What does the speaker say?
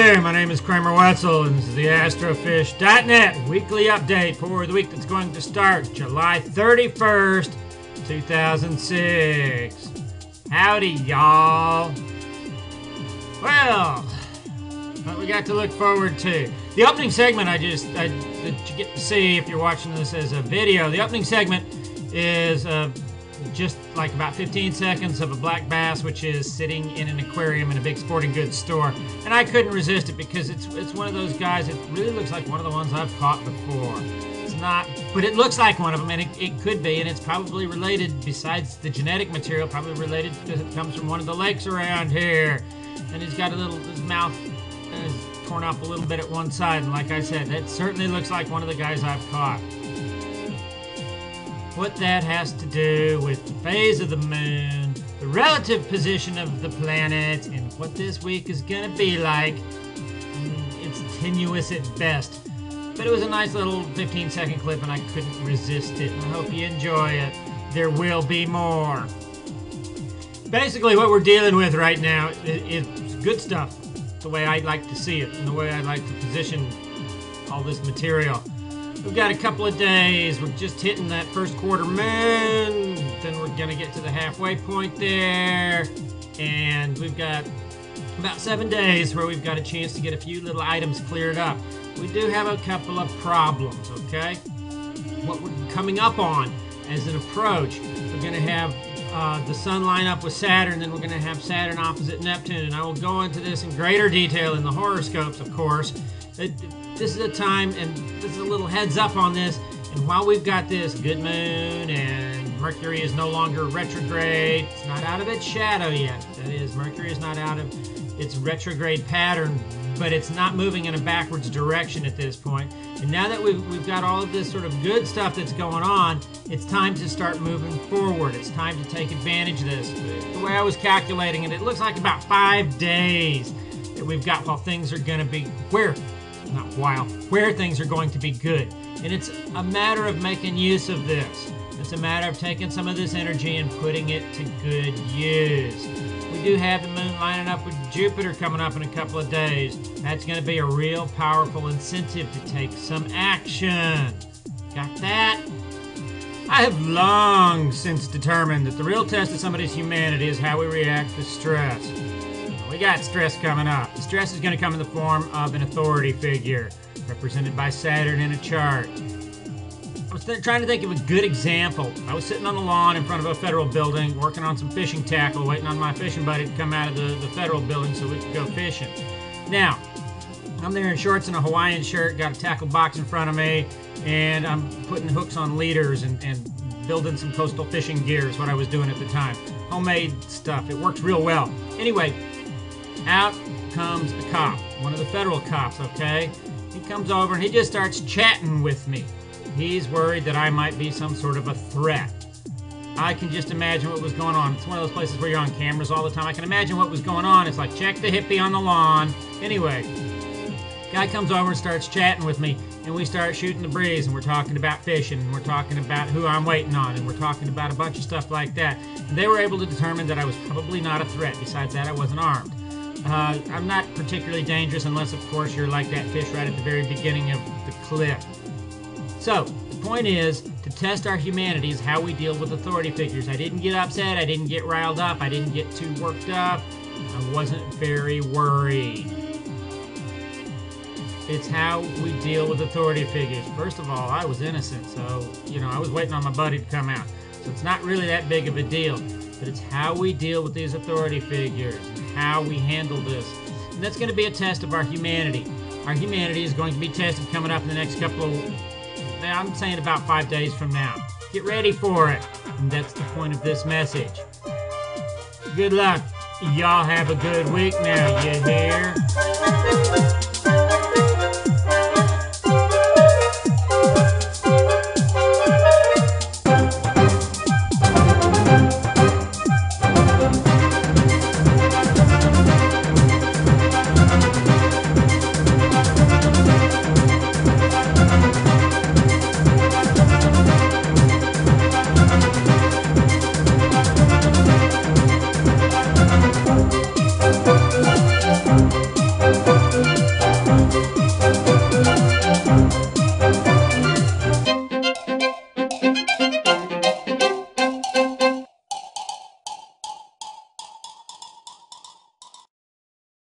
there, my name is Kramer Wetzel, and this is the Astrofish.net weekly update for the week that's going to start July 31st, 2006. Howdy, y'all. Well, what we got to look forward to. The opening segment that you get to see if you're watching this as a video, the opening segment is just like about 15 seconds of a black bass, which is sitting in an aquarium in a big sporting goods store. And I couldn't resist it because it's one of those guys. It really looks like one of the ones I've caught before. It's not, but it looks like one of them, and it could be, and it's probably related, besides the genetic material, probably related because it comes from one of the lakes around here. And he's got his mouth is torn up a little bit at one side, and like I said, that certainly looks like one of the guys I've caught. What that has to do with the phase of the moon, the relative position of the planets, and what this week is going to be like, it's tenuous at best. But it was a nice little 15-second clip, and I couldn't resist it. I hope you enjoy it. There will be more. Basically, what we're dealing with right now is good stuff, the way I like to see it, and the way I like to position all this material. We've got a couple of days. We're just hitting that first quarter moon. Then we're going to get to the halfway point there. And we've got about 7 days where we've got a chance to get a few little items cleared up. We do have a couple of problems, okay? What we're coming up on as an approach, we're going to have the sun line up with Saturn, then we're going to have Saturn opposite Neptune. And I will go into this in greater detail in the horoscopes, of course. This is a time, and this is a little heads up on this, and while we've got this good moon and Mercury is no longer retrograde, it's not out of its shadow yet. That is, Mercury is not out of its retrograde pattern, but it's not moving in a backwards direction at this point. And now that we've got all of this sort of good stuff that's going on, it's time to start moving forward. It's time to take advantage of this. The way I was calculating it looks like about 5 days that we've got while things are going to be where things are going to be good. And it's a matter of making use of this. It's a matter of taking some of this energy and putting it to good use. We do have the moon lining up with Jupiter coming up in a couple of days. That's going to be a real powerful incentive to take some action. Got that? I have long since determined that the real test of somebody's humanity is how we react to stress. We got stress coming up. The stress is going to come in the form of an authority figure, represented by Saturn in a chart. I was trying to think of a good example. I was sitting on the lawn in front of a federal building, working on some fishing tackle, waiting on my fishing buddy to come out of the federal building so we could go fishing. Now, I'm there in shorts and a Hawaiian shirt, got a tackle box in front of me, and I'm putting hooks on leaders and building some coastal fishing gear is what I was doing at the time. Homemade stuff. It works real well. Anyway, out comes a cop, one of the federal cops, okay? He comes over and he just starts chatting with me. He's worried that I might be some sort of a threat. I can just imagine what was going on. It's one of those places where you're on cameras all the time. I can imagine what was going on. It's like, check the hippie on the lawn. Anyway, guy comes over and starts chatting with me, and we start shooting the breeze, and we're talking about fishing, and we're talking about who I'm waiting on, and we're talking about a bunch of stuff like that. And they were able to determine that I was probably not a threat. Besides that, I wasn't armed. I'm not particularly dangerous unless, of course, you're like that fish right at the very beginning of the clip. So, the point is, to test our humanity is how we deal with authority figures. I didn't get upset, I didn't get riled up, I didn't get too worked up, I wasn't very worried. It's how we deal with authority figures. First of all, I was innocent, so, I was waiting on my buddy to come out. So it's not really that big of a deal. But it's how we deal with these authority figures, and how we handle this. And that's going to be a test of our humanity. Our humanity is going to be tested coming up in the next couple of, I'm saying about 5 days from now. Get ready for it. And that's the point of this message. Good luck. Y'all have a good week now, you hear?